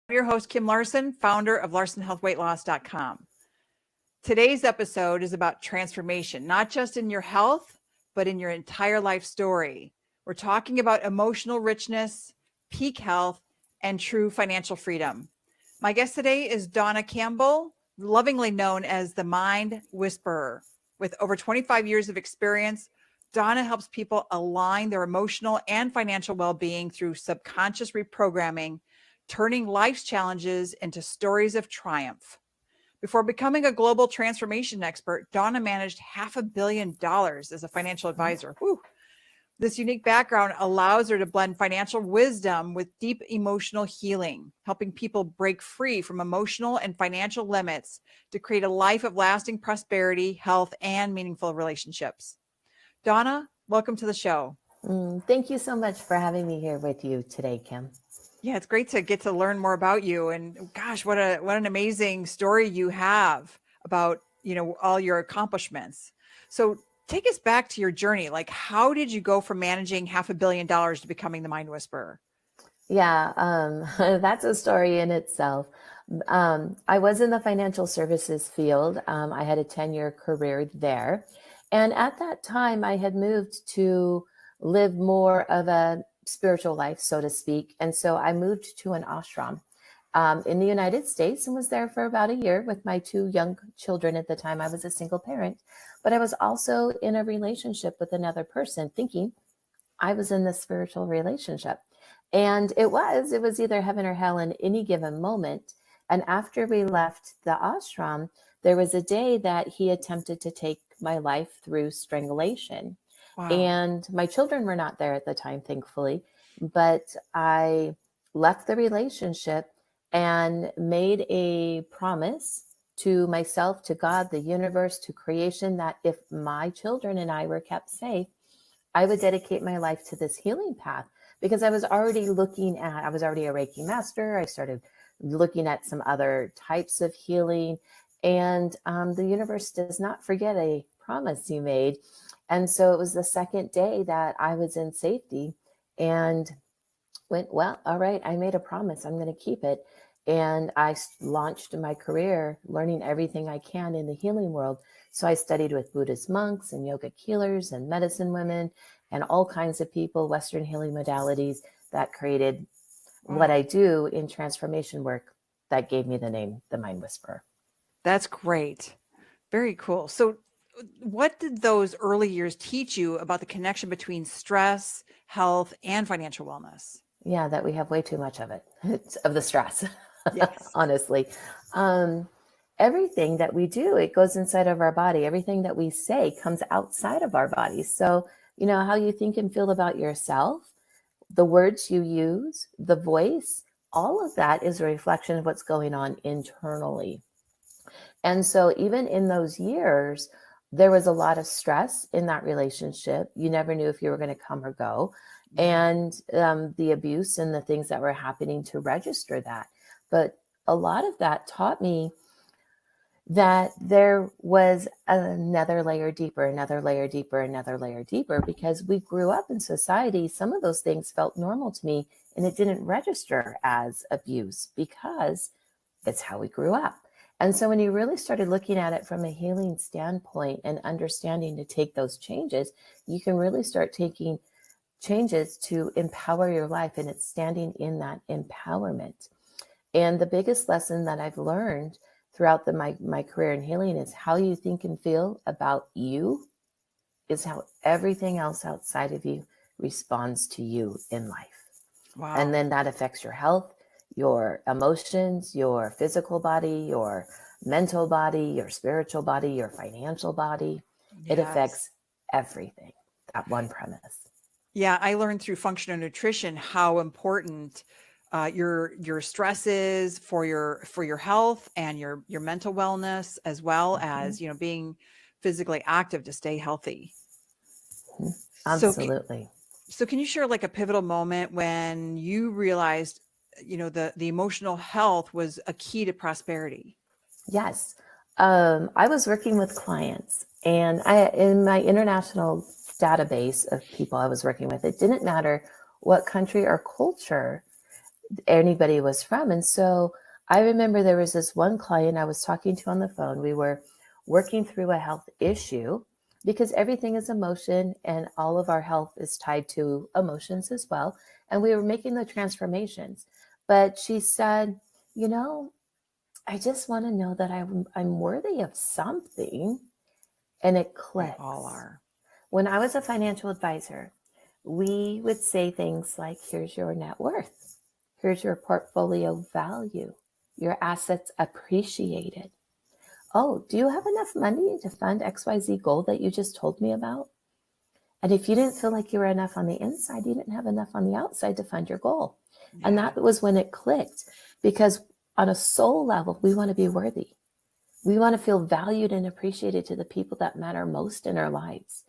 I'm your host, Kim Larson, founder of LarsonHealthWeightLoss.com. Today's episode is about transformation, not just in your health, but in your entire life story. We're talking about emotional richness, peak health, and true financial freedom. My guest today is Dawna Campbell, lovingly known as the Mind Whisperer. With over 25 years of experience, Dawna helps people align their emotional and financial well-being through subconscious reprogramming, turning life's challenges into stories of triumph. Before becoming a global transformation expert, Dawna managed $500 million as a financial advisor. Whew. This unique background allows her to blend financial wisdom with deep emotional healing, helping people break free from emotional and financial limits to create a life of lasting prosperity, health, and meaningful relationships. Dawna, welcome to the show. Thank you so much for having me here with you today, Kim. Yeah, it's great to get to learn more about you. And gosh, what an amazing story you have about, all your accomplishments. So take us back to your journey. Like, how did you go from managing $500 million to becoming the Mind Whisperer? Yeah, that's a story in itself. I was in the financial services field. I had a 10-year career there. And at that time, I had moved to live more of a spiritual life, so to speak. And so I moved to an ashram in the United States and was there for about a year with my two young children at the time. I was a single parent, but I was also in a relationship with another person, thinking I was in this spiritual relationship. And it was either heaven or hell in any given moment. And after we left the ashram, there was a day that he attempted to take my life through strangulation. Wow. And my children were not there at the time, thankfully, but I left the relationship and made a promise to myself, to God, the universe, to creation, that if my children and I were kept safe, I would dedicate my life to this healing path, because I was already a Reiki master. I started looking at some other types of healing, and the universe does not forget a promise you made. And so it was the second day that I was in safety and went, well, all right, I made a promise. I'm going to keep it. And I launched my career learning everything I can in the healing world. So I studied with Buddhist monks and yogic healers and medicine women and all kinds of people, Western healing modalities, that created what I do in transformation work that gave me the name, the Mind Whisperer. That's great. Very cool. So what did those early years teach you about the connection between stress, health, and financial wellness? Yeah, that we have way too much of it, of the stress, yes. Honestly. Everything that we do, it goes inside of our body. Everything that we say comes outside of our bodies. So, how you think and feel about yourself, the words you use, the voice, all of that is a reflection of what's going on internally. And so even in those years, there was a lot of stress in that relationship. You never knew if you were going to come or go. And the abuse and the things that were happening to register that. But a lot of that taught me that there was another layer deeper, another layer deeper, another layer deeper, because we grew up in society. Some of those things felt normal to me, and it didn't register as abuse because it's how we grew up. And so when you really started looking at it from a healing standpoint and understanding to take those changes, you can really start taking changes to empower your life, and it's standing in that empowerment. And the biggest lesson that I've learned throughout my career in healing is how you think and feel about you is how everything else outside of you responds to you in life. Wow. And then that affects your health, your emotions, your physical body, your mental body, your spiritual body, your financial body. It affects everything, that one premise. Yeah, I learned through functional nutrition how important your stress is for your health and your mental wellness, as well as being physically active to stay healthy. Absolutely. So can you share like a pivotal moment when you realized the emotional health was a key to prosperity? Yes. I was working with clients, and in my international database of people I was working with, it didn't matter what country or culture anybody was from. And so I remember there was this one client I was talking to on the phone. We were working through a health issue because everything is emotion and all of our health is tied to emotions as well. And we were making the transformations. But she said, you know, I just want to know that I'm worthy of something. And it We all clicks. are. When I was a financial advisor, we would say things like, here's your net worth. Here's your portfolio value. Your assets appreciated. Oh, do you have enough money to fund XYZ goal that you just told me about? And if you didn't feel like you were enough on the inside, you didn't have enough on the outside to fund your goal. Yeah. And that was when it clicked, because on a soul level, we want to be worthy. We want to feel valued and appreciated to the people that matter most in our lives.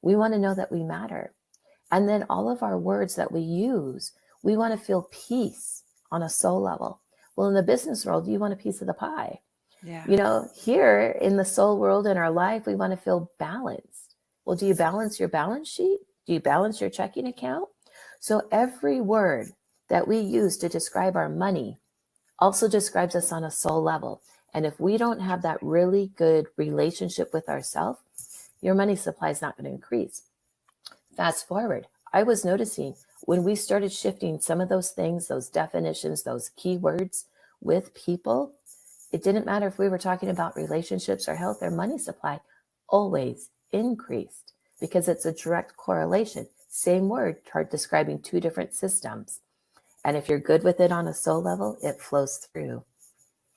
We want to know that we matter. And then all of our words that we use, we want to feel peace on a soul level. Well, in the business world, you want a piece of the pie. Yeah. You know, here in the soul world in our life, we want to feel balanced. Well, do you balance your balance sheet? Do you balance your checking account? So every word that we use to describe our money also describes us on a soul level. And if we don't have that really good relationship with ourselves, your money supply is not going to increase. Fast forward, I was noticing when we started shifting some of those things, those definitions, those keywords with people, it didn't matter if we were talking about relationships or health or money supply, always increased, because it's a direct correlation. Same word, describing two different systems. And if you're good with it on a soul level, it flows through.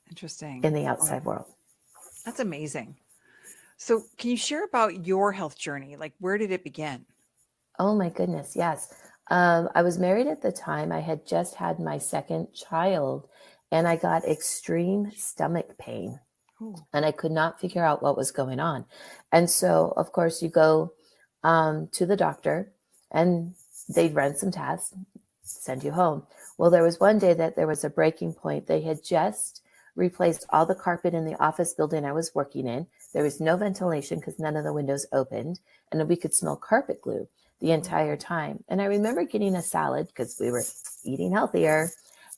Interesting. In the outside world. That's amazing. So can you share about your health journey? Like, where did it begin? Oh my goodness, yes. I was married at the time. I had just had my second child, and I got extreme stomach pain. Ooh. And I could not figure out what was going on. And so, of course, you go to the doctor, and they'd run some tests, send you home. Well, there was one day that there was a breaking point. They had just replaced all the carpet in the office building I was working in. There was no ventilation because none of the windows opened, and we could smell carpet glue the entire time. And I remember getting a salad because we were eating healthier.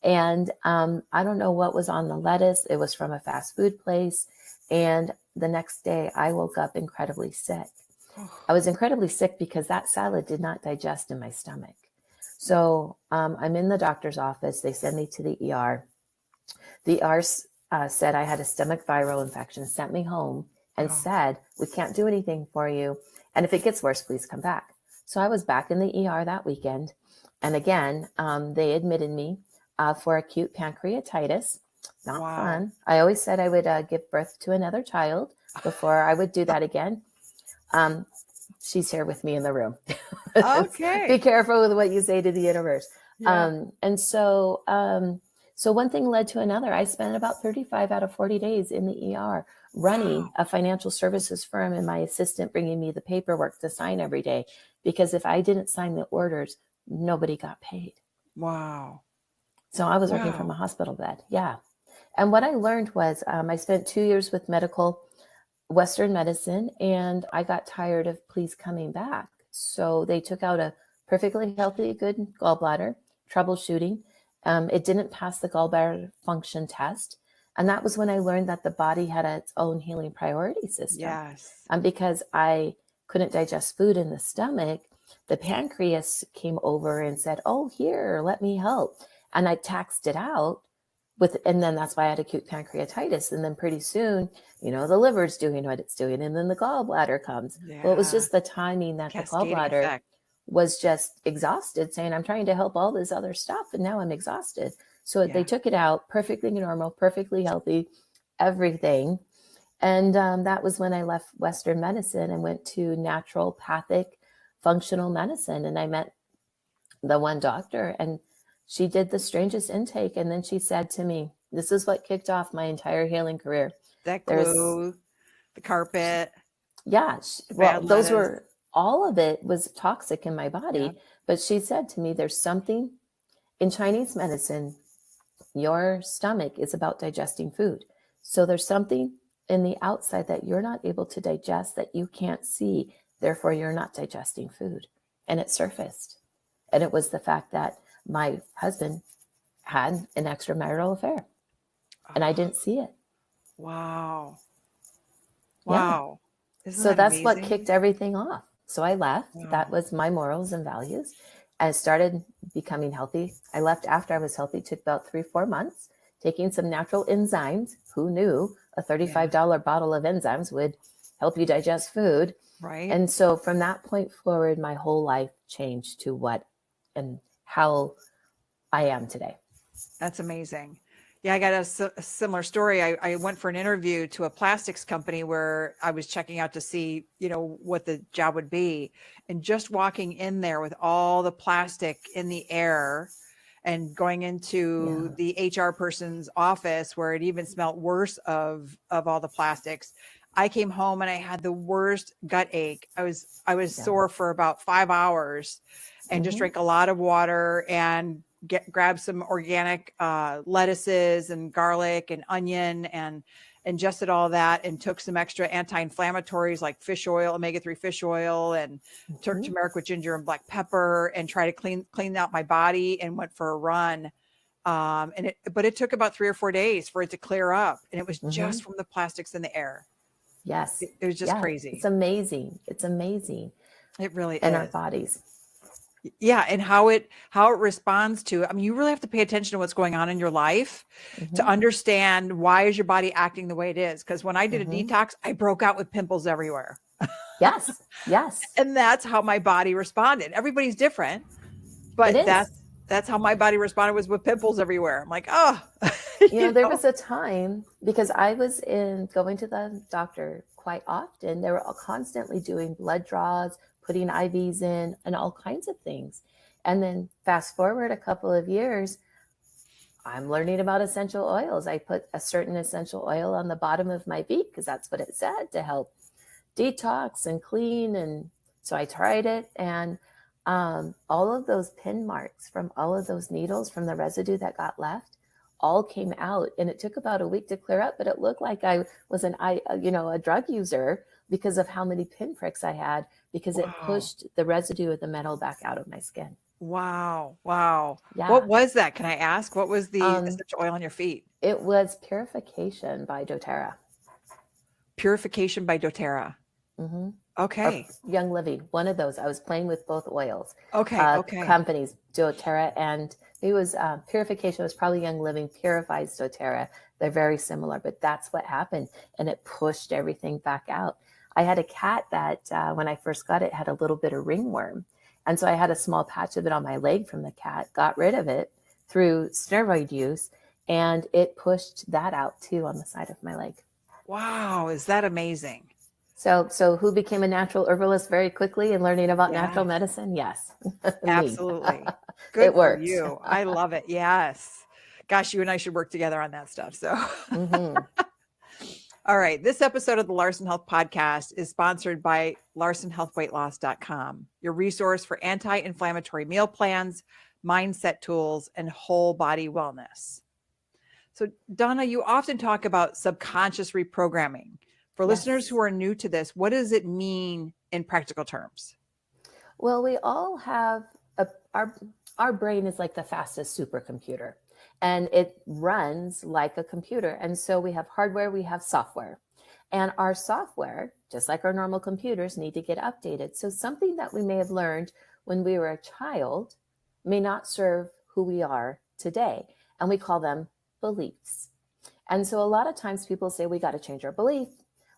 And I don't know what was on the lettuce. It was from a fast food place. And the next day I woke up incredibly sick. I was incredibly sick because that salad did not digest in my stomach. So I'm in the doctor's office. They send me to the ER. The ER said I had a stomach viral infection, sent me home and said, we can't do anything for you. And if it gets worse, please come back. So I was back in the ER that weekend. And again, they admitted me for acute pancreatitis. Not fun. I always said I would give birth to another child before I would do that again. She's here with me in the room. Okay. Be careful with what you say to the universe. Yeah. And so one thing led to another. I spent about 35 out of 40 days in the ER running a financial services firm, and my assistant bringing me the paperwork to sign every day. Because if I didn't sign the orders, nobody got paid. Wow. So I was working from a hospital bed. Yeah. And what I learned was I spent 2 years with medical Western medicine, and I got tired of please coming back. So they took out a perfectly healthy, good gallbladder, troubleshooting. It didn't pass the gallbladder function test. And that was when I learned that the body had its own healing priority system. Yes. And because I couldn't digest food in the stomach, the pancreas came over and said, oh, here, let me help. And I taxed it out and then that's why I had acute pancreatitis. And then pretty soon, the liver's doing what it's doing. And then the gallbladder comes. Yeah. Well, it was just the timing that Cascading the gallbladder effect. Was just exhausted, saying, I'm trying to help all this other stuff. And now I'm exhausted. So they took it out, perfectly normal, perfectly healthy, everything. And that was when I left Western medicine and went to naturopathic functional medicine. And I met the one doctor, and she did the strangest intake. And then she said to me, this is what kicked off my entire healing career. That glue, the carpet. Yeah. Well, those were, all of it was toxic in my body. Yeah. But she said to me, there's something in Chinese medicine, your stomach is about digesting food. So there's something in the outside that you're not able to digest that you can't see. Therefore, you're not digesting food. And it surfaced. And it was the fact that my husband had an extramarital affair and I didn't see it. Wow. Yeah. Wow. Isn't So that that's what amazing? kicked everything off. So I left. That Wow. was my morals and values. I started becoming healthy. I left after I was healthy, took about 3-4 months, taking some natural enzymes. Who knew a $35 bottle of enzymes would help you digest food? Right. And so from that point forward, my whole life changed to what and how I am today. That's amazing. Yeah, I got a similar story. I went for an interview to a plastics company where I was checking out to see, what the job would be. And just walking in there with all the plastic in the air and going into the HR person's office where it even smelled worse of all the plastics. I came home and I had the worst gut ache. I was sore for about 5 hours and just drank a lot of water and grab some organic lettuces and garlic and onion and ingested all that and took some extra anti-inflammatories like fish oil, omega-3 fish oil, and turmeric with ginger and black pepper, and try to clean out my body, and went for a run. But it took about 3 or 4 days for it to clear up, and it was just from the plastics in the air. Yes. It was just crazy. It's amazing. It's amazing. It really is. In our bodies. Yeah. And how it responds to, you really have to pay attention to what's going on in your life to understand why is your body acting the way it is. Because when I did a detox, I broke out with pimples everywhere. Yes. And that's how my body responded. Everybody's different, but that's how my body responded, was with pimples everywhere. I'm like, oh, there was a time, because I was going to the doctor quite often. They were constantly doing blood draws, putting IVs in, and all kinds of things. And then fast forward a couple of years, I'm learning about essential oils. I put a certain essential oil on the bottom of my feet because that's what it said, to help detox and clean. And so I tried it, and all of those pin marks from all of those needles, from the residue that got left, all came out. And it took about a week to clear up, but it looked like I was a drug user because of how many pinpricks I had, because it pushed the residue of the metal back out of my skin. Wow. Yeah. What was that? Can I ask? What was the essential oil on your feet? It was Purification by doTERRA. Purification by doTERRA. Okay. Or Young Living, one of those. I was playing with both oils. Okay. Companies, doTERRA, and it was Purification was probably Young Living, purifies doTERRA. They're very similar, but that's what happened, and it pushed everything back out. I had a cat that when I first got it had a little bit of ringworm, and so I had a small patch of it on my leg from the cat. Got rid of it through steroid use, and it pushed that out too on the side of my leg. Wow, is that amazing? So who became a natural herbalist very quickly and learning about natural medicine? Yes. Absolutely. Good it works. for you. I love it. Yes. Gosh, you and I should work together on that stuff. So, All right. This episode of the Larson Health Podcast is sponsored by LarsonHealthWeightLoss.com, your resource for anti-inflammatory meal plans, mindset tools, and whole body wellness. So, Dawna, you often talk about subconscious reprogramming. For listeners who are new to this, what does it mean in practical terms? Well, we all have our brain is like the fastest supercomputer, and it runs like a computer. And so we have hardware, we have software, and our software, just like our normal computers, need to get updated. So something that we may have learned when we were a child may not serve who we are today, and we call them beliefs. And so a lot of times people say we got to change our belief.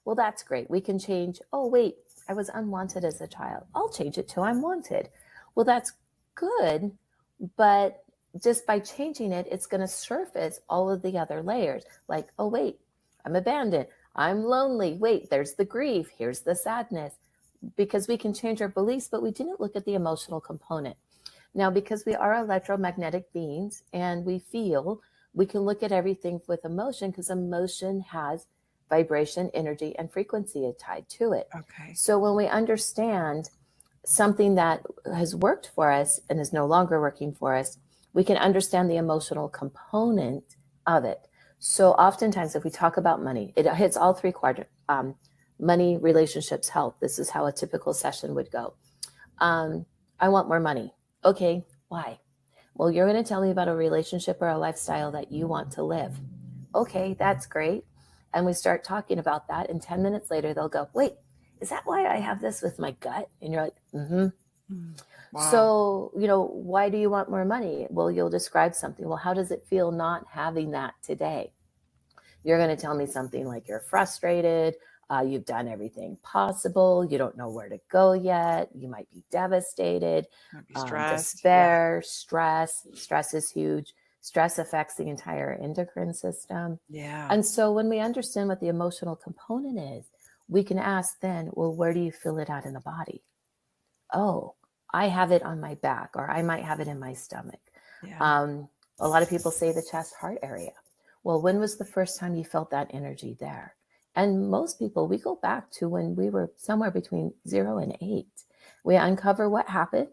Well, that's great. We can change. Oh, wait, I was unwanted as a child. I'll change it to I'm wanted. Well, that's good. But just by changing it, it's going to surface all of the other layers. Like, oh, wait, I'm abandoned. I'm lonely. Wait, there's the grief. Here's the sadness. Because we can change our beliefs, but we didn't look at the emotional component. Now, because we are electromagnetic beings and we feel, we can look at everything with emotion, because emotion has vibration, energy, and frequency tied to it. Okay. So when we understand something that has worked for us and is no longer working for us, we can understand the emotional component of it. So oftentimes if we talk about money, it hits all three quadrants: money, relationships, health. This is how a typical session would go. I want more money. Okay, why? Well, you're going to tell me about a relationship or a lifestyle that you want to live. Okay, that's great. And we start talking about that. And 10 minutes later, they'll go, wait, is that why I have this with my gut? And you're like, mm-hmm. Wow. So, why do you want more money? Well, you'll describe something. Well, how does it feel not having that today? You're going to tell me something like you're frustrated. You've done everything possible. You don't know where to go yet. You might be devastated. Might be stressed. Despair, stress. Stress is huge. Stress affects the entire endocrine system. Yeah. And so when we understand what the emotional component is, we can ask then, well, where do you feel it out in the body? Oh, I have it on my back, or I might have it in my stomach. Yeah. A lot of people say the chest heart area. Well, when was the first time you felt that energy there? And most people, we go back to when we were somewhere between 0 and 8. We uncover what happened,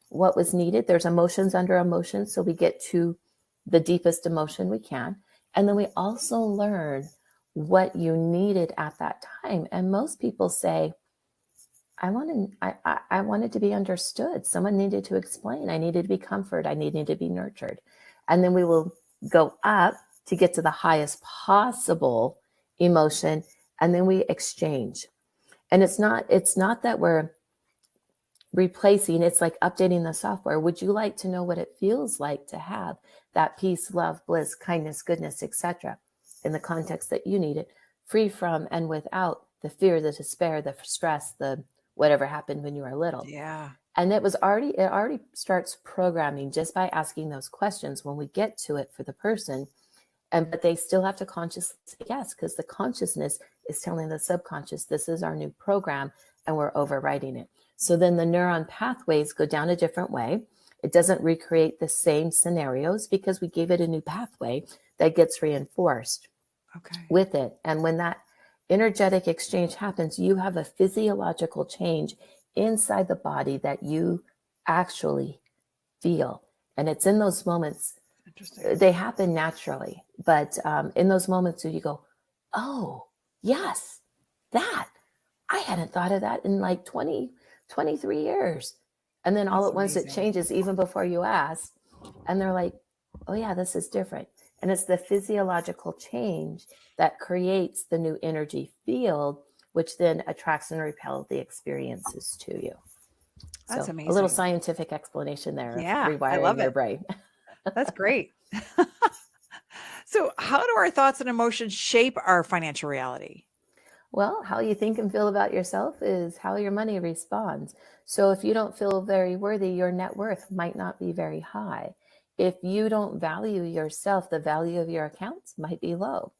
what was needed. There's emotions under emotions. So we get to the deepest emotion we can. And then we also learn what you needed at that time. And most people say, I wanted to be understood. Someone needed to explain. I needed to be comforted. I needed to be nurtured. And then we will go up to get to the highest possible emotion, and then we exchange. And it's not that we're replacing, it's like updating the software. Would you like to know what it feels like to have that peace, love, bliss, kindness, goodness, etc., in the context that you need it, free from and without the fear, the despair, the stress, the whatever happened when you were little? Yeah. And it already starts programming just by asking those questions when we get to it for the person. But they still have to consciously say yes, because the consciousness is telling the subconscious, this is our new program, and we're overriding it. So then the neuron pathways go down a different way. It doesn't recreate the same scenarios because we gave it a new pathway that gets reinforced with it. And when that energetic exchange happens, you have a physiological change inside the body that you actually feel. And it's in those moments. They happen naturally, but in those moments where you go, oh, yes, that, I hadn't thought of that in like 23 years. And then all at once it changes even before you ask. And they're like, oh yeah, this is different. And it's the physiological change that creates the new energy field, which then attracts and repels the experiences to you. That's amazing. A little scientific explanation there. Yeah, rewiring your brain. That's great. So how do our thoughts and emotions shape our financial reality? Well, how you think and feel about yourself is how your money responds. So if you don't feel very worthy, your net worth might not be very high. If you don't value yourself, the value of your accounts might be low.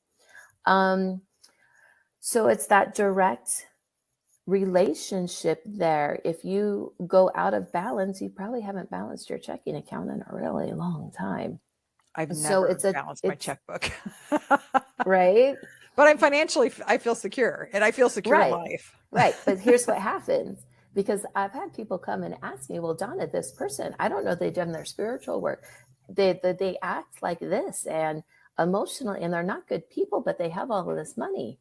So it's that direct relationship there. If you go out of balance, you probably haven't balanced your checking account in a really long time. I've never balanced my checkbook. Right? But I'm financially, I feel secure, and I feel secure in life. Right. But here's what happens, because I've had people come and ask me, well, Dawna, this person, I don't know if they've done their spiritual work. They act like this and emotionally, and they're not good people, but they have all of this money.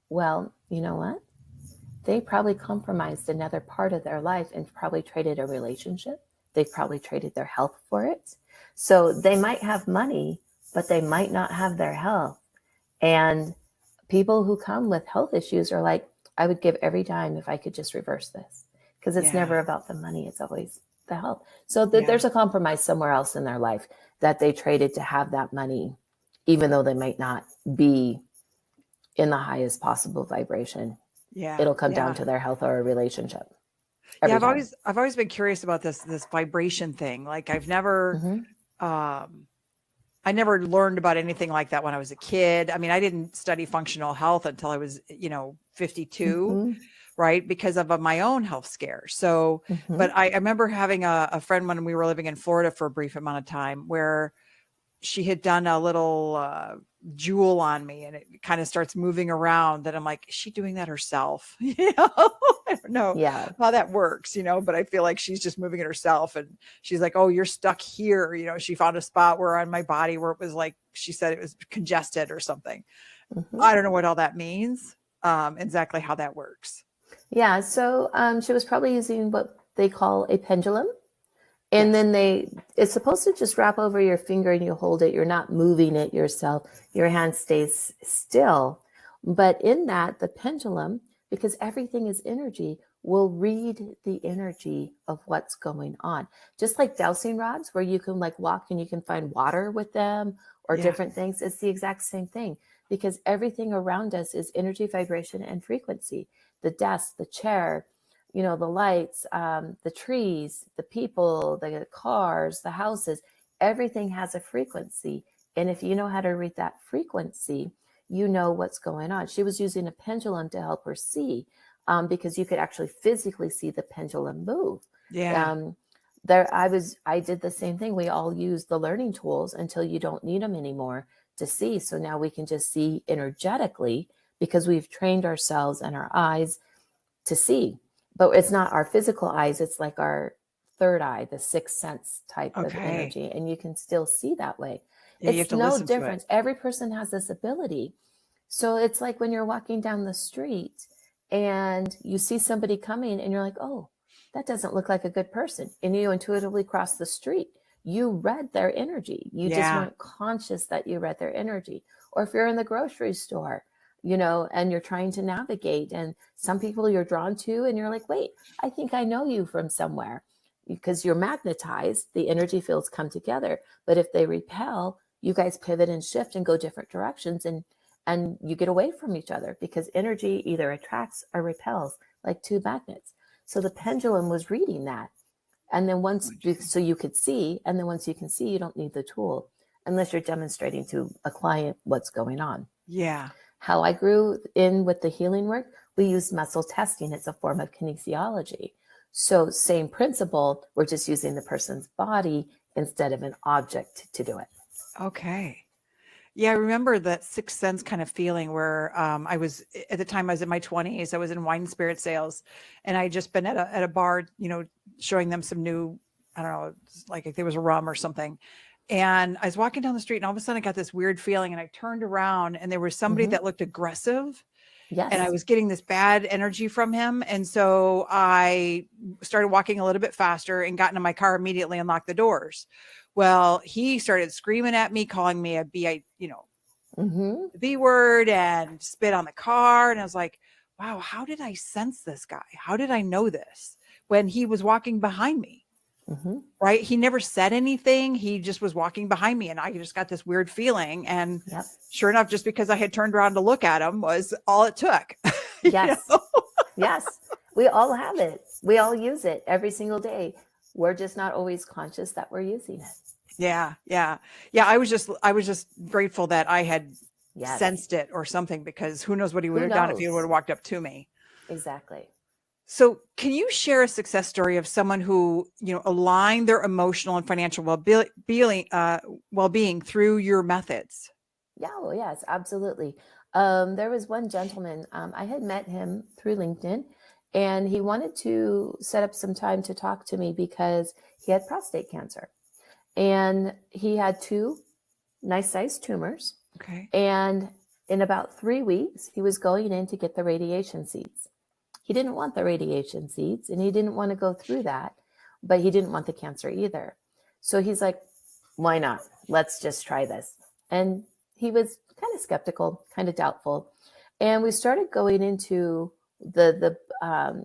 Well, you know what? They probably compromised another part of their life and probably traded a relationship. They probably traded their health for it. So they might have money, but they might not have their health. And people who come with health issues are like, I would give every dime if I could just reverse this, because it's never about the money. It's always the health. So there's a compromise somewhere else in their life that they traded to have that money, even though they might not be in the highest possible vibration. Yeah. It'll come down to their health or a relationship. I've always been curious about this vibration thing. Like I've never, I never learned about anything like that when I was a kid. I mean, I didn't study functional health until I was, 52, right? Because of my own health scare. So, but I remember having a friend when we were living in Florida for a brief amount of time where she had done a little jewel on me, and it kind of starts moving around. And I'm like, is she doing that herself? I don't know how that works, but I feel like she's just moving it herself. And she's like, oh, you're stuck here. She found a spot where on my body where it was like, she said it was congested or something. I don't know what all that means, exactly how that works. Yeah. So she was probably using what they call a pendulum. And Yes. then it's supposed to just wrap over your finger and you hold it. You're not moving it yourself. Your hand stays still. But in that, the pendulum, because everything is energy, will read the energy of what's going on. Just like dowsing rods, where you can like walk and you can find water with them or Yeah. different things. It's the exact same thing, because everything around us is energy, vibration, and frequency. The desk, the chair, the lights, the trees, the people, the cars, the houses, everything has a frequency. And if you know how to read that frequency, you know what's going on. She was using a pendulum to help her see, because you could actually physically see the pendulum move. Yeah. I did the same thing. We all use the learning tools until you don't need them anymore to see. So now we can just see energetically, because we've trained ourselves and our eyes to see. But it's not our physical eyes, it's like our third eye, the sixth sense type of Okay. energy, and you can still see that way. Yeah, you have It's to no listen to it. difference. Every person has this ability. So it's like when you're walking down the street and you see somebody coming and you're like, oh, that doesn't look like a good person, and you intuitively cross the street. You read their energy. You just Yeah. weren't conscious that you read their energy. Or if you're in the grocery store, and you're trying to navigate, and some people you're drawn to and you're like, wait, I think I know you from somewhere, because you're magnetized. The energy fields come together. But if they repel, you guys pivot and shift and go different directions, and you get away from each other, because energy either attracts or repels, like two magnets. So the pendulum was reading that. And then so you could see, and then once you can see, you don't need the tool unless you're demonstrating to a client what's going on. Yeah. How I grew in with the healing work, we use muscle testing. It's a form of kinesiology. So same principle, we're just using the person's body instead of an object to do it. Okay. Yeah, I remember that sixth sense kind of feeling where I was at the time I was in my 20s. I was in wine and spirit sales, and I just been at a bar, showing them some new, I don't know, like there was a rum or something. And I was walking down the street, and all of a sudden I got this weird feeling, and I turned around, and there was somebody that looked aggressive, Yes. and I was getting this bad energy from him. And so I started walking a little bit faster and got into my car immediately and locked the doors. Well, he started screaming at me, calling me a the B word, and spit on the car. And I was like, wow, how did I sense this guy? How did I know this when he was walking behind me? Right. He never said anything. He just was walking behind me, and I just got this weird feeling. And sure enough, just because I had turned around to look at him was all it took. Yes. Yes. We all have it. We all use it every single day. We're just not always conscious that we're using it. Yeah. Yeah. Yeah. I was just grateful that I had sensed it or something, because who knows what he would have done if he would have walked up to me. Exactly. So can you share a success story of someone who, aligned their emotional and financial well-being through your methods? Yeah. Well, yes, absolutely. There was one gentleman, I had met him through LinkedIn, and he wanted to set up some time to talk to me because he had prostate cancer, and he had 2 nice sized tumors. Okay. And in about 3 weeks, he was going in to get the radiation seeds. He didn't want the radiation seeds, and he didn't want to go through that, but he didn't want the cancer either. So he's like, why not? Let's just try this. And he was kind of skeptical, kind of doubtful. And we started going into the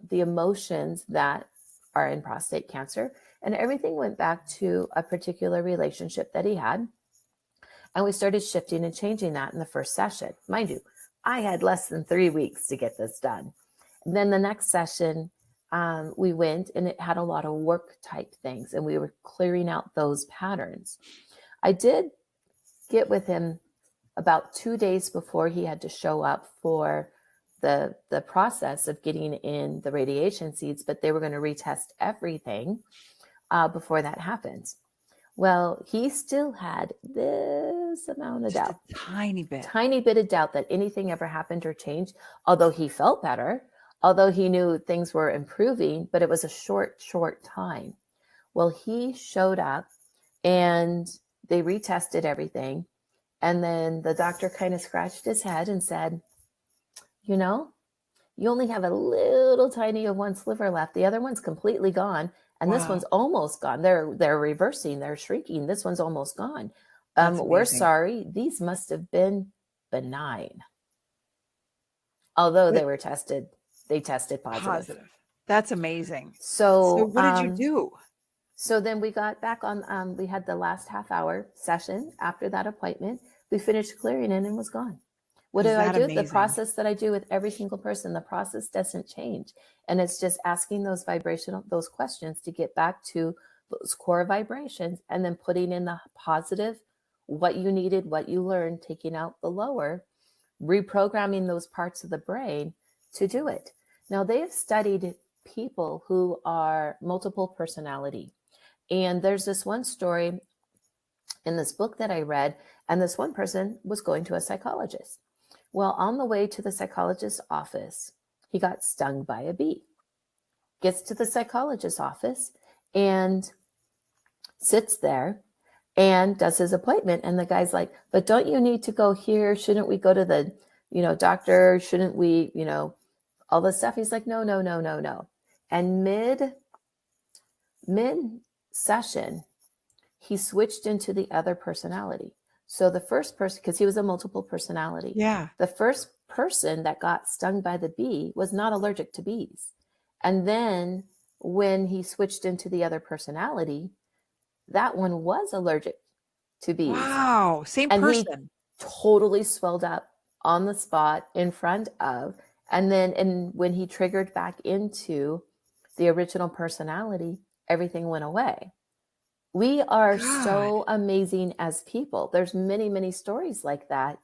emotions that are in prostate cancer. And everything went back to a particular relationship that he had. And we started shifting and changing that in the first session. Mind you, I had less than 3 weeks to get this done. And then the next session, we went, and it had a lot of work type things, and we were clearing out those patterns. I did get with him about 2 days before he had to show up for the process of getting in the radiation seeds, but they were going to retest everything before that happened. Well, he still had this amount of doubt. A tiny bit of doubt that anything ever happened or changed, although he felt better, although he knew things were improving, but it was a short time. Well, he showed up, and they retested everything. And then the doctor kind of scratched his head and said, you only have a little tiny of one sliver left. The other one's completely gone. And this one's Wow. almost gone. They're reversing, they're shrinking. This one's almost gone. That's We're amazing. sorry. These must have been benign. Although But they tested positive. positive. That's amazing. So So, what did you do? so then we got back on, we had the last half hour session after that appointment. We finished clearing it and was gone. What Is do I that do? The amazing? process that I do with every single person, the process doesn't change. And it's just asking those those questions to get back to those core vibrations and then putting in the positive, what you needed, what you learned, taking out the lower, reprogramming those parts of the brain to do it. Now, they have studied people who are multiple personality. And there's this one story in this book that I read, and this one person was going to a psychologist. Well, on the way to the psychologist's office, he got stung by a bee. Gets to the psychologist's office and sits there and does his appointment. And the guy's like, but don't you need to go here? Shouldn't we go to the, doctor? Shouldn't we, all this stuff? He's like, no, no, no, no, no. And mid session, he switched into the other personality. So the first person, because he was a multiple personality, Yeah. the first person that got stung by the bee was not allergic to bees. And then when he switched into the other personality, that one was allergic to bees. Wow. Same And person. he totally swelled up on the spot in front of, and when he triggered back into the original personality, everything went away. We are God. so amazing as people. There's many, many stories like that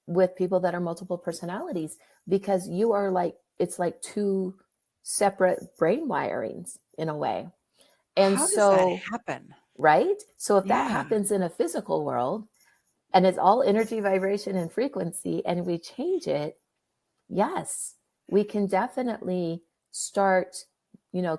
with people that are multiple personalities, because you are it's like two separate brain wirings in a way. And How does so, that happen? right? So if that Yeah. happens in a physical world and it's all energy, vibration, and frequency, and we change it, yes, we can definitely start,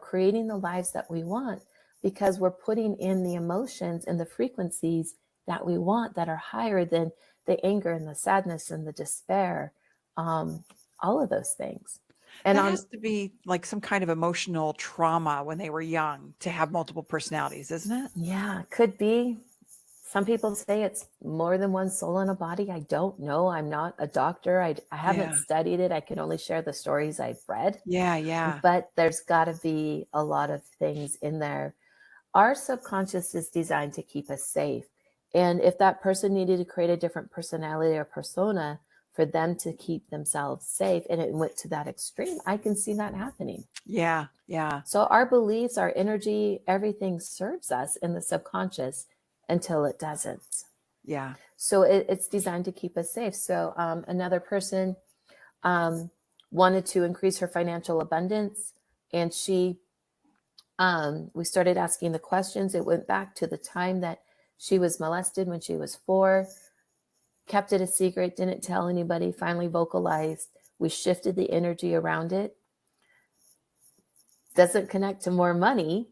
creating the lives that we want, because we're putting in the emotions and the frequencies that we want that are higher than the anger and the sadness and the despair, all of those things. And that has to be like some kind of emotional trauma when they were young to have multiple personalities, isn't it? Yeah, could be. Some people say it's more than one soul in a body. I don't know. I'm not a doctor. I haven't studied it. I can only share the stories I've read. Yeah. But there's got to be a lot of things in there. Our subconscious is designed to keep us safe. And if that person needed to create a different personality or persona for them to keep themselves safe, and it went to that extreme, I can see that happening. Yeah. So our beliefs, our energy, everything serves us in the subconscious until it doesn't. Yeah. So it's designed to keep us safe. So another person wanted to increase her financial abundance, and we started asking the questions. It went back to the time that she was molested when she was 4, kept it a secret, didn't tell anybody, finally vocalized. We shifted the energy around it. Doesn't connect to more money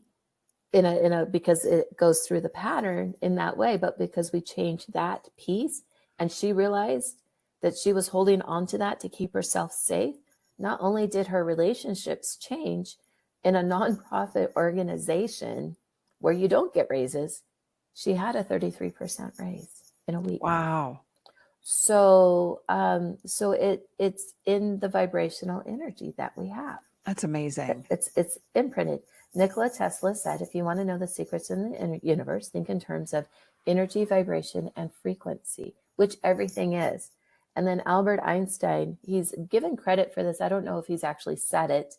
because it goes through the pattern in that way, but because we changed that piece, and she realized that she was holding on to that to keep herself safe. Not only did her relationships change, in a nonprofit organization where you don't get raises, she had a 33% raise in a week. Wow. So it's in the vibrational energy that we have. That's amazing. It's imprinted. Nikola Tesla said, if you want to know the secrets in the universe, think in terms of energy, vibration, and frequency, which everything is. And then Albert Einstein, he's given credit for this. I don't know if he's actually said it,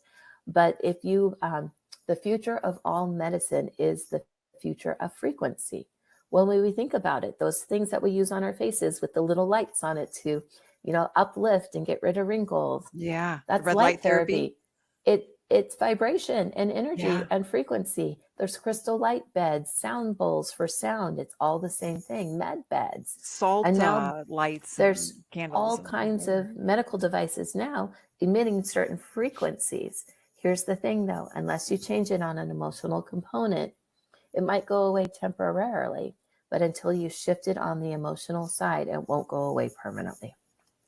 but if you, the future of all medicine is the future of frequency. When we think about it, those things that we use on our faces with the little lights on it to, uplift and get rid of wrinkles. Yeah. That's red light therapy. It's vibration and energy and frequency. There's crystal light beds, sound bowls for sound. It's all the same thing. Med beds. Salt And now lights. there's and candles. all kinds of medical devices now emitting certain frequencies. Here's the thing though, unless you change it on an emotional component, it might go away temporarily, but until you shift it on the emotional side, it won't go away permanently.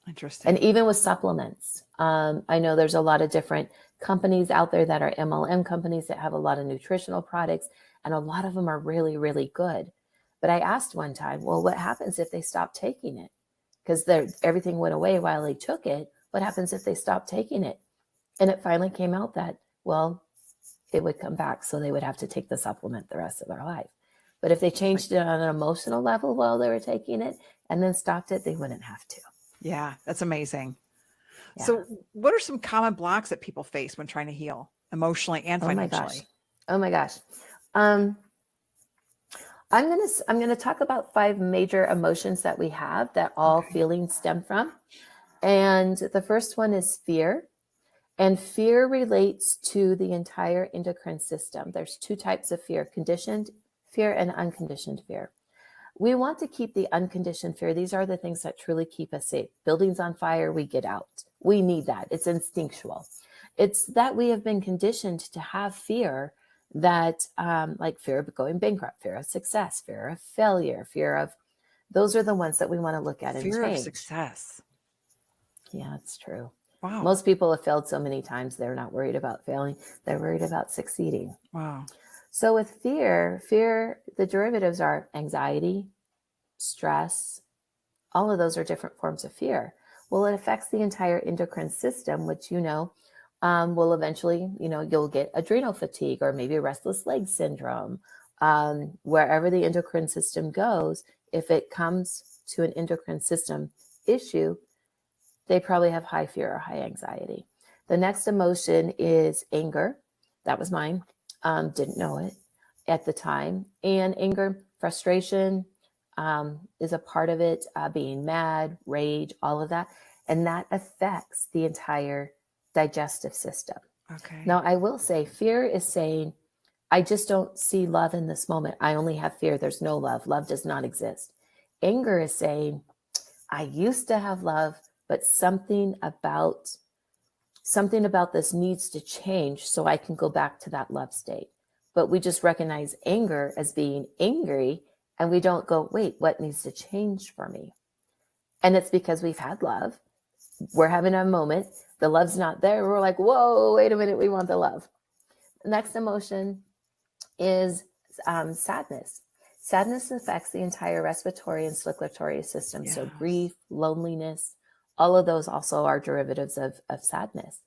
Interesting. And even with supplements, I know there's a lot of different companies out there that are MLM companies that have a lot of nutritional products, and a lot of them are really, really good. But I asked one time, well, what happens if they stop taking it? Because everything went away while they took it. What happens if they stop taking it? And it finally came out that, well, it would come back. So they would have to take the supplement the rest of their life. But if they changed it on an emotional level while they were taking it and then stopped it, they wouldn't have to. Yeah, that's amazing. Yeah. So what are some common blocks that people face when trying to heal emotionally and financially? Oh my gosh. I'm going to talk about 5 major emotions that we have that all feelings stem from. And the first one is fear. And fear relates to the entire endocrine system. There's 2 types of fear: conditioned fear and unconditioned fear. We want to keep the unconditioned fear. These are the things that truly keep us safe. Buildings on fire, we get out. We need that. It's instinctual. It's that we have been conditioned to have fear that, like fear of going bankrupt, fear of success, fear of failure, those are the ones that we want to look at and change. Fear of success. Yeah, it's true. Wow. Most people have failed so many times, they're not worried about failing. They're worried about succeeding. Wow. So with fear, the derivatives are anxiety, stress. All of those are different forms of fear. Well, it affects the entire endocrine system, which, will eventually, you'll get adrenal fatigue or maybe restless leg syndrome. Wherever the endocrine system goes, if it comes to an endocrine system issue, they probably have high fear or high anxiety. The next emotion is anger. That was mine. Didn't know it at the time. And anger, frustration is a part of it, being mad, rage, all of that. And that affects the entire digestive system. Okay. Now, I will say fear is saying, I just don't see love in this moment. I only have fear. There's no love. Love does not exist. Anger is saying, I used to have love, but something about this needs to change so I can go back to that love state. But we just recognize anger as being angry, and we don't go, wait, what needs to change for me? And it's because we've had love. We're having a moment. The love's not there. We're like, whoa, wait a minute. We want the love. The next emotion is sadness. Sadness affects the entire respiratory and circulatory system. Yes. So grief, loneliness, all of those also are derivatives of sadness.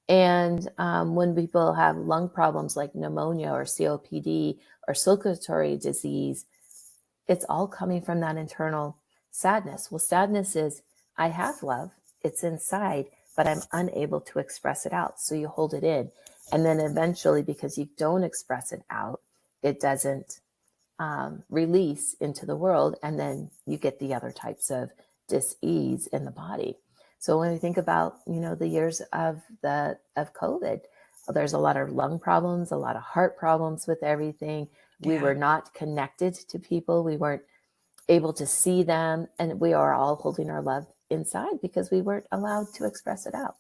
And when people have lung problems like pneumonia or COPD or circulatory disease, it's all coming from that internal sadness. Well, sadness is, I have love, it's inside, but I'm unable to express it out. So you hold it in. And then eventually, because you don't express it out, it doesn't release into the world. And then you get the other types of dis-ease in the body. So when we think about, the years of COVID, there's a lot of lung problems, a lot of heart problems with everything. Yeah. We were not connected to people. We weren't able to see them. And we are all holding our love inside because we weren't allowed to express it out.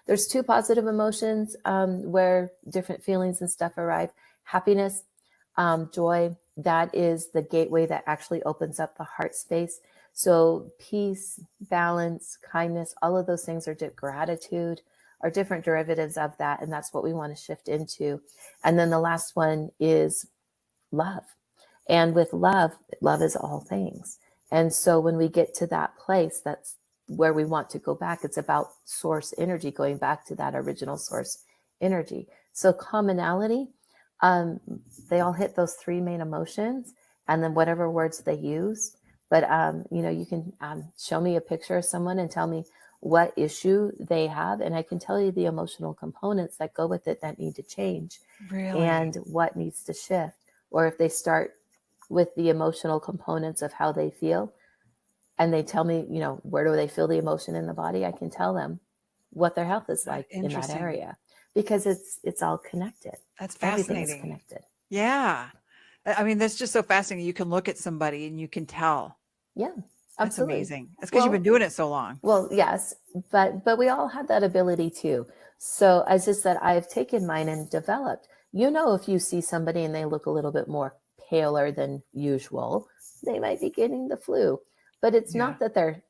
There's 2 positive emotions where different feelings and stuff arrive. Happiness, joy, that is the gateway that actually opens up the heart space. So peace, balance, kindness, all of those things are gratitude are different derivatives of that. And that's what we want to shift into. And then the last one is love. And with love is all things. And so when we get to that place, that's where we want to go back. It's about source energy, going back to that original source energy. So commonality, they all hit those 3 main emotions, and then whatever words they use. But, you can show me a picture of someone and tell me what issue they have. And I can tell you the emotional components that go with it that need to change. Really? And what needs to shift. Or if they start with the emotional components of how they feel, and they tell me, where do they feel the emotion in the body? I can tell them what their health is like in that area, because it's all connected. That's fascinating. Everything is connected. Yeah. I mean, that's just so fascinating. You can look at somebody and you can tell. Yeah, that's absolutely. Amazing. That's because you've been doing it so long. Well, yes, but we all have that ability too. So as just that I've taken mine and developed, if you see somebody and they look a little bit more paler than usual, they might be getting the flu. But it's not that they're,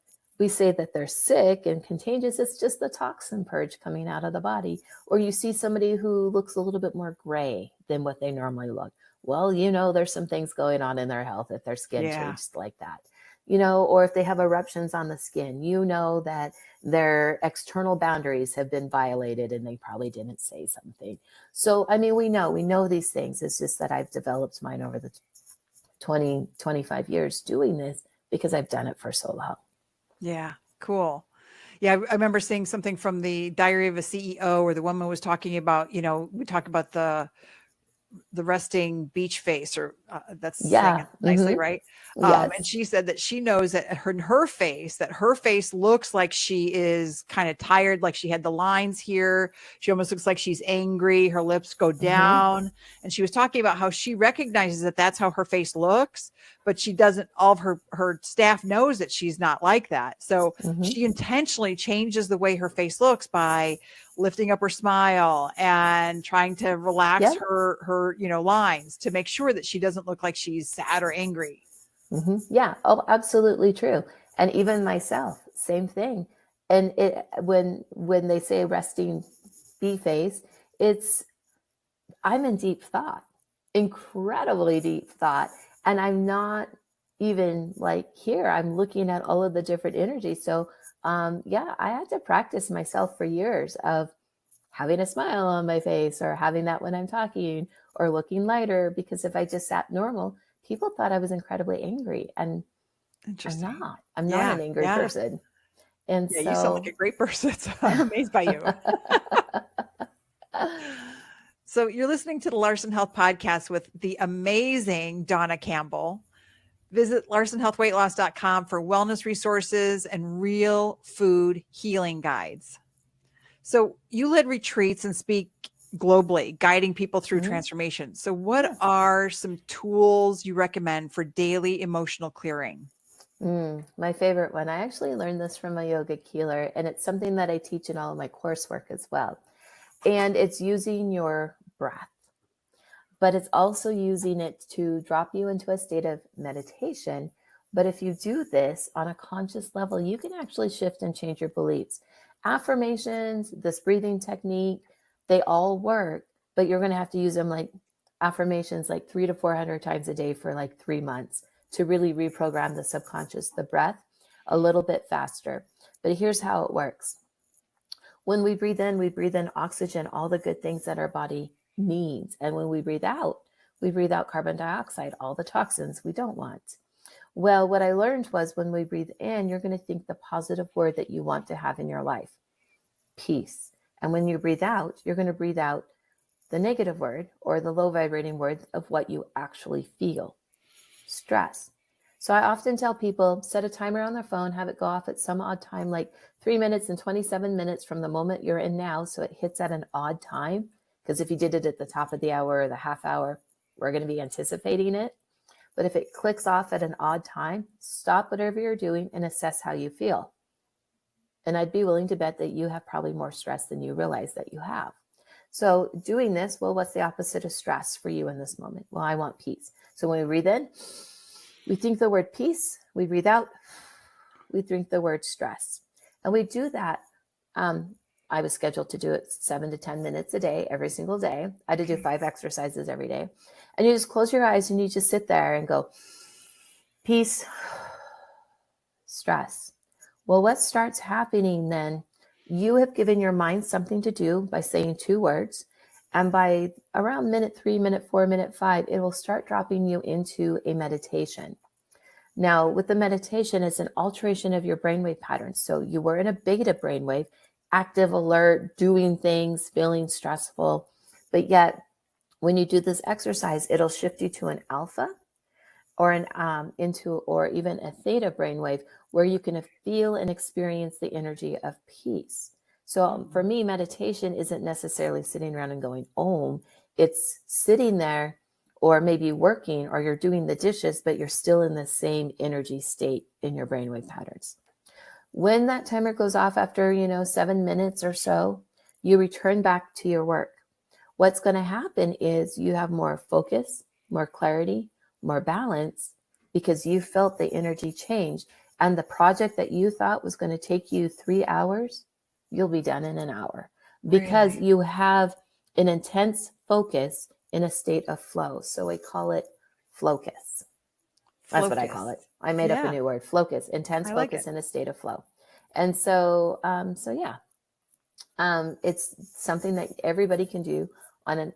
we say that they're sick and contagious. It's just the toxin purge coming out of the body. Or you see somebody who looks a little bit more gray than what they normally look. Well, there's some things going on in their health if their skin changed like that. Or if they have eruptions on the skin, that their external boundaries have been violated and they probably didn't say something. So, we know these things. It's just that I've developed mine over the 20, 25 years doing this because I've done it for so long. Yeah, cool. Yeah, I remember seeing something from the Diary of a CEO where the woman was talking about, we talk about the resting beach face, or that's saying it nicely, right? Yes. And she said that she knows that her face looks like she is kind of tired, like she had the lines here. She almost looks like she's angry. Her lips go down. And she was talking about how she recognizes that that's how her face looks, but she doesn't, all of her staff knows that she's not like that. So she intentionally changes the way her face looks by lifting up her smile and trying to relax her lines to make sure that she doesn't look like she's sad or angry. Yeah. Oh, absolutely true. And even myself, same thing. And when they say resting bee face, I'm in deep thought, incredibly deep thought. And I'm not even like here, I'm looking at all of the different energies. So I had to practice myself for years of having a smile on my face or having that when I'm talking or looking lighter, because if I just sat normal, people thought I was incredibly angry, and I'm not an angry person. And so you sound like a great person. So I'm amazed by you. So you're listening to the Larson Health Podcast with the amazing Dawna Campbell. Visit LarsonHealthWeightLoss.com for wellness resources and real food healing guides. So you led retreats and speak globally, guiding people through transformation. So what are some tools you recommend for daily emotional clearing? My favorite one. I actually learned this from a yoga healer, and it's something that I teach in all of my coursework as well. And it's using your breath, but it's also using it to drop you into a state of meditation. But if you do this on a conscious level, you can actually shift and change your beliefs. Affirmations, this breathing technique, they all work, but you're going to have to use them like affirmations like 300 to 400 times a day for like 3 months to really reprogram the subconscious, the breath a little bit faster. But here's how it works. When we breathe in oxygen, all the good things that our body needs. And when we breathe out carbon dioxide, all the toxins we don't want. Well, what I learned was when we breathe in, you're going to think the positive word that you want to have in your life, peace. And when you breathe out, you're going to breathe out the negative word or the low vibrating word of what you actually feel, stress. So I often tell people, set a timer on their phone, have it go off at some odd time, like 3 minutes and 27 minutes from the moment you're in now. So it hits at an odd time. Because if you did it at the top of the hour or the half hour, we're going to be anticipating it. But if it clicks off at an odd time, stop whatever you're doing and assess how you feel. And I'd be willing to bet that you have probably more stress than you realize that you have. So doing this, well, what's the opposite of stress for you in this moment? Well, I want peace. So when we breathe in, we think the word peace. We breathe out, we think the word stress. And we do that. I was scheduled to do it 7 to 10 minutes a day, every single day. I had to do 5 exercises every day. And you just close your eyes and you just sit there and go, peace, stress. Well, what starts happening then? You have given your mind something to do by saying 2 words. And by around minute 3, minute 4, minute 5, it will start dropping you into a meditation. Now, with the meditation, it's an alteration of your brainwave patterns. So you were in a beta brainwave, active, alert, doing things, feeling stressful. But yet, when you do this exercise, it'll shift you to an alpha or or even a theta brainwave, where you can feel and experience the energy of peace. So for me, meditation isn't necessarily sitting around and going, Om. It's sitting there or maybe working, or you're doing the dishes, but you're still in the same energy state in your brainwave patterns. When that timer goes off after, 7 minutes or so, you return back to your work. What's going to happen is you have more focus, more clarity, more balance, because you felt the energy change. And the project that you thought was going to take you 3 hours, you'll be done in an hour because Really? you have an intense focus in a state of flow. So we call it focus. That's what I call Focus. it. I made up a Yeah, new word, focus, intense I like it. focus in a state of flow. And so, yeah, it's something that everybody can do on a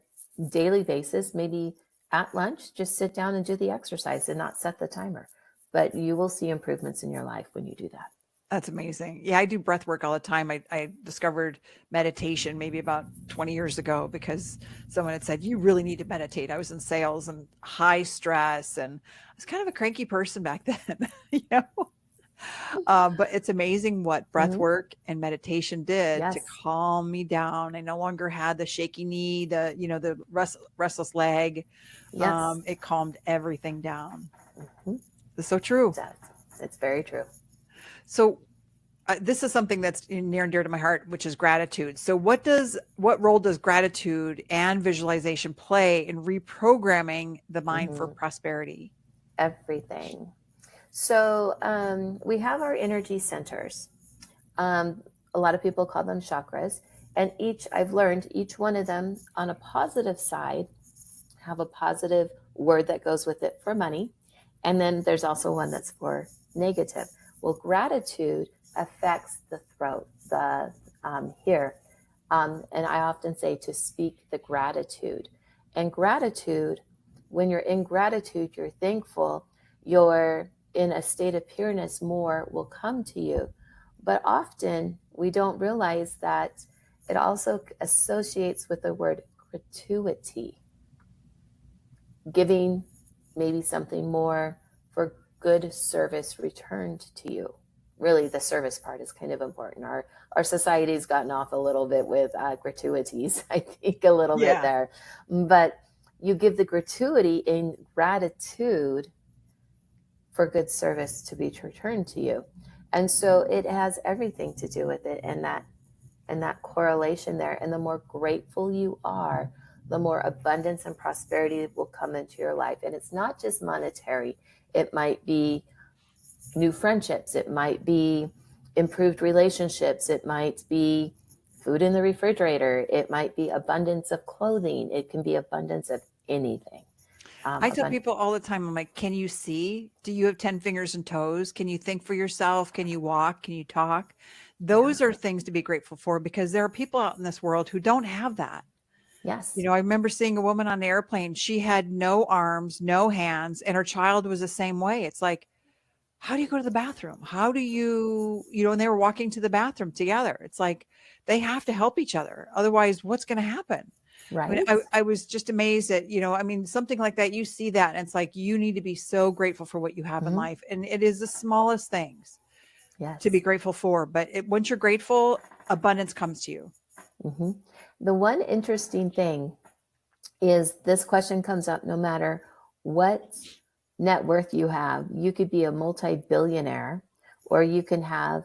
daily basis. Maybe at lunch, just sit down and do the exercise and not set the timer. But you will see improvements in your life when you do that. That's amazing. Yeah, I do breath work all the time. I discovered meditation maybe about 20 years ago because someone had said, you really need to meditate. I was in sales and high stress, and I was kind of a cranky person back then, you know. But it's amazing what breath Hmm. work and meditation did to Yes. calm me down. I no longer had the shaky knee, the restless leg. Yes. It calmed everything down. Hmm. It's so true. It's very true. So this is something that's near and dear to my heart, which is gratitude. So what role does gratitude and visualization play in reprogramming the mind for Hmm. prosperity? Everything. So we have our energy centers. A lot of people call them chakras. And I've learned each one of them on a positive side have a positive word that goes with it for money. And then there's also one that's for negative. Well, gratitude affects the throat, the here. And I often say to speak the gratitude. And gratitude, when you're in gratitude, you're thankful, you're in a state of pureness, more will come to you. But often we don't realize that it also associates with the word gratuity, giving maybe something more for good service returned to you. Really, the service part is kind of important. Our society's gotten off a little bit with gratuities, I think, a little bit Yeah. there. But you give the gratuity in gratitude for good service to be returned to you. And so it has everything to do with it, and that correlation there. And the more grateful you are, the more abundance and prosperity will come into your life. And it's not just monetary. It might be new friendships. It might be improved relationships. It might be food in the refrigerator. It might be abundance of clothing. It can be abundance of anything. I tell people all the time, I'm like, can you see? Do you have 10 fingers and toes? Can you think for yourself? Can you walk? Can you talk? Yeah. Those are things to be grateful for because there are people out in this world who don't have that. Yes. You know, I remember seeing a woman on the airplane. She had no arms, no hands, and her child was the same way. It's like, how do you go to the bathroom? How do and they were walking to the bathroom together. It's like they have to help each other. Otherwise, what's going to happen? I mean, Right. I was just amazed at, I mean, something like that, you see that, and it's like, you need to be so grateful for what you have in Mm-hmm. life. And it is the smallest things to be Yes. grateful for. But once you're grateful, abundance comes to you. Mm-hmm. The one interesting thing is this question comes up no matter what net worth you have. You could be a multi-billionaire, or you can have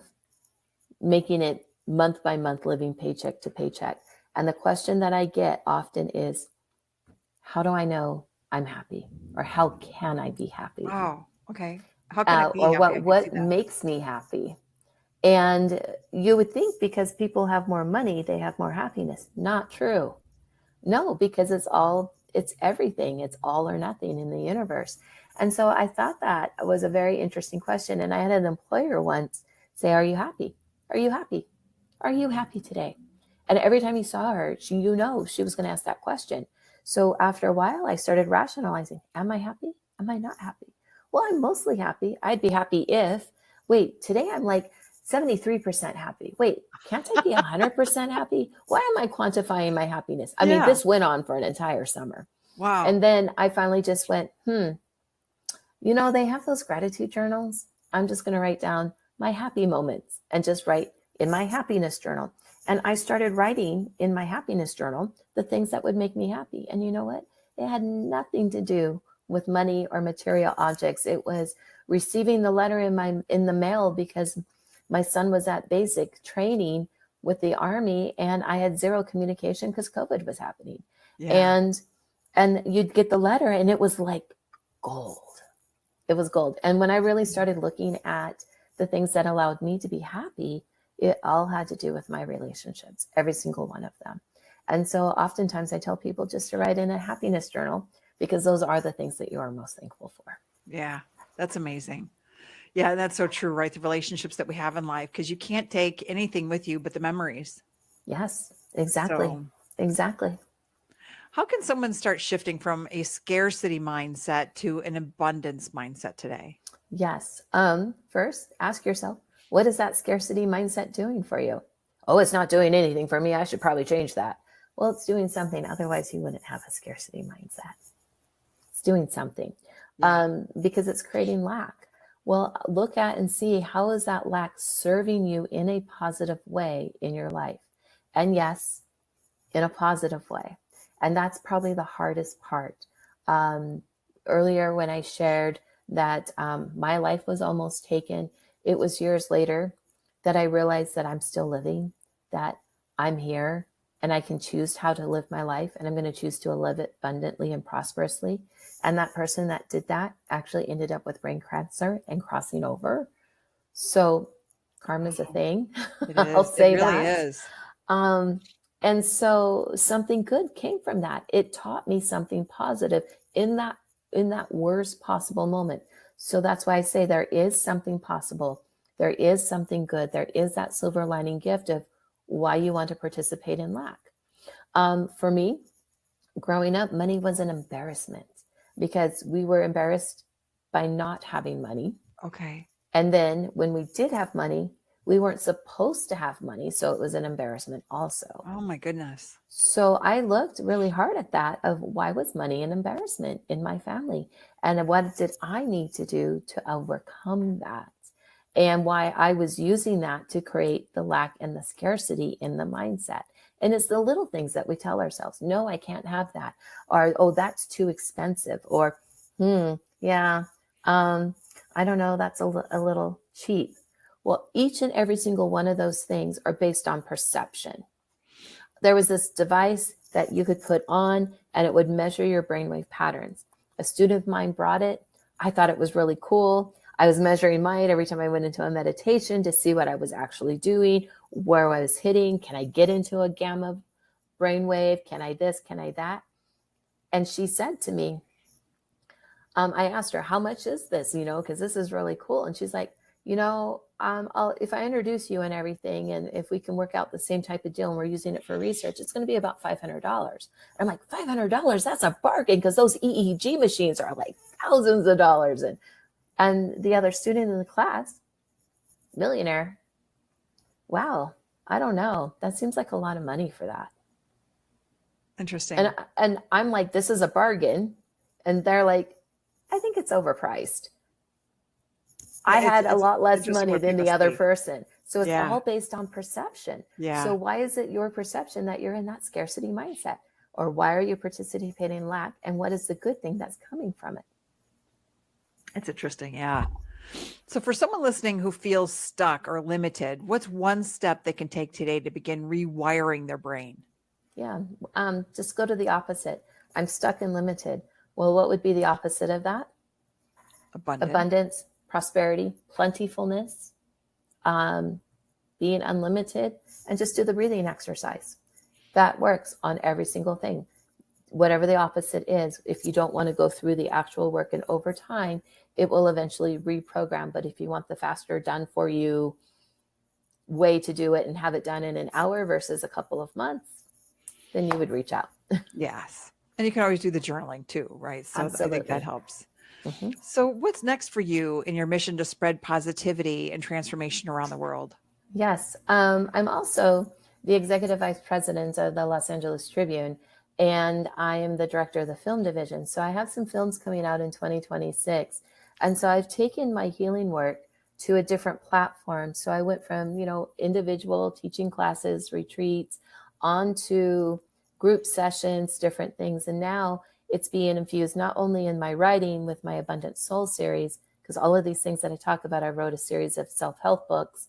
making it month by month, living paycheck to paycheck. And the question that I get often is, how do I know I'm happy? Or how can I be happy? Wow. Okay. How can I be Or happy? I can see what that. makes me happy? And you would think because people have more money, they have more happiness. Not true. No, because it's everything. It's all or nothing in the universe. And so I thought that was a very interesting question. And I had an employer once say, are you happy? Are you happy? Are you happy today? And every time you saw her, she was going to ask that question. So after a while, I started rationalizing, am I happy? Am I not happy? Well, I'm mostly happy. I'd be happy if, wait, today I'm like 73% happy. Wait, can't I be 100% happy? Why am I quantifying my happiness? I mean, Yeah. this went on for an entire summer. Wow. And then I finally just went, they have those gratitude journals. I'm just going to write down my happy moments and just write in my happiness journal. And I started writing in my happiness journal the things that would make me happy. And you know what? It had nothing to do with money or material objects. It was receiving the letter in the mail because my son was at basic training with the Army and I had zero communication because COVID was happening. Yeah. And you'd get the letter and it was like gold. It was gold. And when I really started looking at the things that allowed me to be happy, it all had to do with my relationships, every single one of them. And so oftentimes I tell people just to write in a happiness journal, because those are the things that you are most thankful for. Yeah, that's amazing. Yeah, that's so true, right? The relationships that we have in life, because you can't take anything with you but the memories. Yes, exactly. So, Exactly. how can someone start shifting from a scarcity mindset to an abundance mindset today? Yes. First, ask yourself, what is that scarcity mindset doing for you? Oh, it's not doing anything for me. I should probably change that. Well, it's doing something. Otherwise, you wouldn't have a scarcity mindset. It's doing something, Yeah. because it's creating lack. Well, look at and see, how is that lack serving you in a positive way in your life? And yes, in a positive way. And that's probably the hardest part. Earlier, when I shared that my life was almost taken, it was years later that I realized that I'm still living, that I'm here, and I can choose how to live my life, and I'm going to choose to live it abundantly and prosperously. And that person that did that actually ended up with brain cancer and crossing over. So karma's a thing. It I'll is. It say really that. is. And so something good came from that. It taught me something positive in that worst possible moment. So that's why I say there is something possible. There is something good. There is that silver lining gift of why you want to participate in lack. For me, growing up, money was an embarrassment because we were embarrassed by not having money. Okay. And then when we did have money, we weren't supposed to have money. So it was an embarrassment also. Oh my goodness. So I looked really hard at that of why was money an embarrassment in my family? And what did I need to do to overcome that? And why I was using that to create the lack and the scarcity in the mindset. And it's the little things that we tell ourselves, no, I can't have that. Or, oh, that's too expensive. Or, yeah, I don't know, that's a little cheap. Well, each and every single one of those things are based on perception. There was this device that you could put on and it would measure your brainwave patterns. A student of mine brought it. I thought it was really cool. I was measuring mine every time I went into a meditation to see what I was actually doing, where I was hitting. Can I get into a gamma brainwave? Can I this? Can I that? And she said to me, I asked her, how much is this? Because this is really cool. And she's like, if I introduce you and everything, and if we can work out the same type of deal and we're using it for research, it's going to be about $500. I'm like, $500? That's a bargain, because those EEG machines are like thousands of dollars. And the other student in the class, millionaire. Wow. I don't know. That seems like a lot of money for that. Interesting. And I'm like, this is a bargain. And they're like, I think it's overpriced. I had a lot less money than the other person. So it's all based on perception. Yeah. So why is it your perception that you're in that scarcity mindset? Or why are you participating in lack? And what is the good thing that's coming from it? It's interesting. Yeah. So for someone listening who feels stuck or limited, what's one step they can take today to begin rewiring their brain? Yeah. Just go to the opposite. I'm stuck and limited. Well, what would be the opposite of that? Abundance, prosperity, plentifulness, being unlimited, and just do the breathing exercise. That works on every single thing. Whatever the opposite is, if you don't want to go through the actual work, and over time, it will eventually reprogram. But if you want the faster done for you way to do it and have it done in an hour versus a couple of months, then you would reach out. Yes. And you can always do the journaling too, right? So Absolutely. I think that helps. Mm-hmm. So what's next for you in your mission to spread positivity and transformation around the world? Yes. I'm also the executive vice president of the Los Angeles Tribune, and I am the director of the film division. So I have some films coming out in 2026. And so I've taken my healing work to a different platform. So I went from, individual teaching classes, retreats, onto group sessions, different things. And now it's being infused not only in my writing with my Abundant Soul series, because all of these things that I talk about, I wrote a series of self-help books,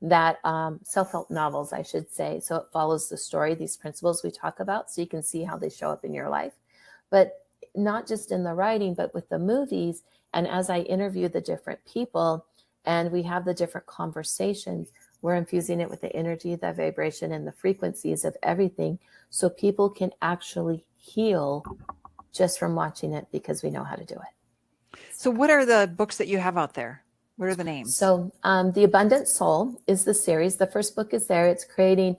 that self-help novels, I should say. So it follows the story, these principles we talk about, so you can see how they show up in your life. But not just in the writing, but with the movies. And as I interview the different people and we have the different conversations. We're infusing it with the energy, the vibration, and the frequencies of everything, so people can actually heal just from watching it, because we know how to do it. So what are the books that you have out there? What are the names? So The Abundant Soul is the series. The first book is there. It's creating,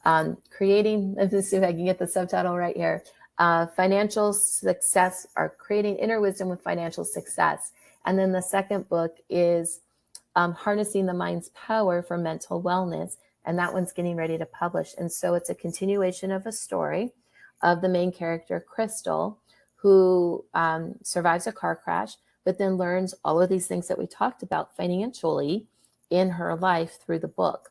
let's see if I can get the subtitle right here. Financial success, or creating inner wisdom with financial success. And then the second book is Harnessing the Mind's Power for Mental Wellness. And that one's getting ready to publish. And so it's a continuation of a story of the main character, Crystal, who survives a car crash, but then learns all of these things that we talked about financially in her life through the book.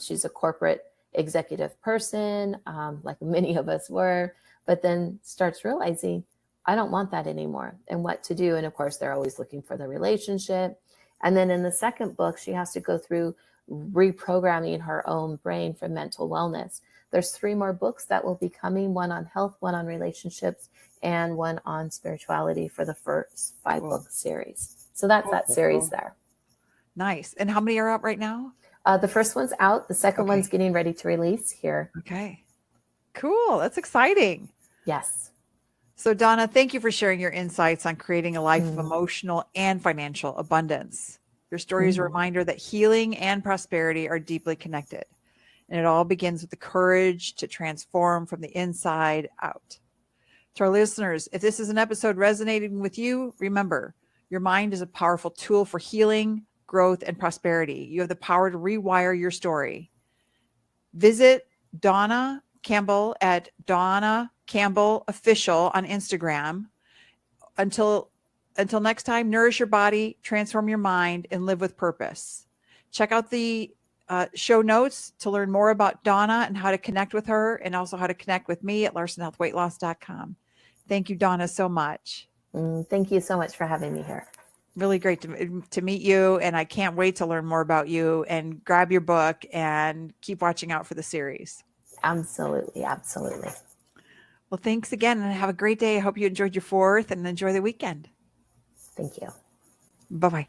She's a corporate executive person, like many of us were, but then starts realizing, I don't want that anymore, and what to do. And of course, they're always looking for the relationship. And then in the second book, she has to go through reprogramming her own brain for mental wellness. There's 3 more books that will be coming, one on health, one on relationships, and one on spirituality for the first 5-book series. So that's that series there. Nice. And how many are out right now? The first one's out. The second one's getting ready to release here. Okay. Cool. That's exciting. Yes. So Dawna, thank you for sharing your insights on creating a life of emotional and financial abundance. Your story is a reminder that healing and prosperity are deeply connected. And it all begins with the courage to transform from the inside out. To our listeners, if this is an episode resonating with you, remember, your mind is a powerful tool for healing, growth, and prosperity. You have the power to rewire your story. Visit Dawna Campbell at Dawna Campbell Official on Instagram. Until next time, nourish your body, transform your mind, and live with purpose. Check out the show notes to learn more about Dawna and how to connect with her, and also how to connect with me at larsonhealthweightloss.com. Thank you, Dawna, so much. Thank you so much for having me here. Really great to meet you, and I can't wait to learn more about you, and grab your book and keep watching out for the series. Absolutely. Absolutely. Well, thanks again, and have a great day. I hope you enjoyed your 4th and enjoy the weekend. Thank you. Bye-bye.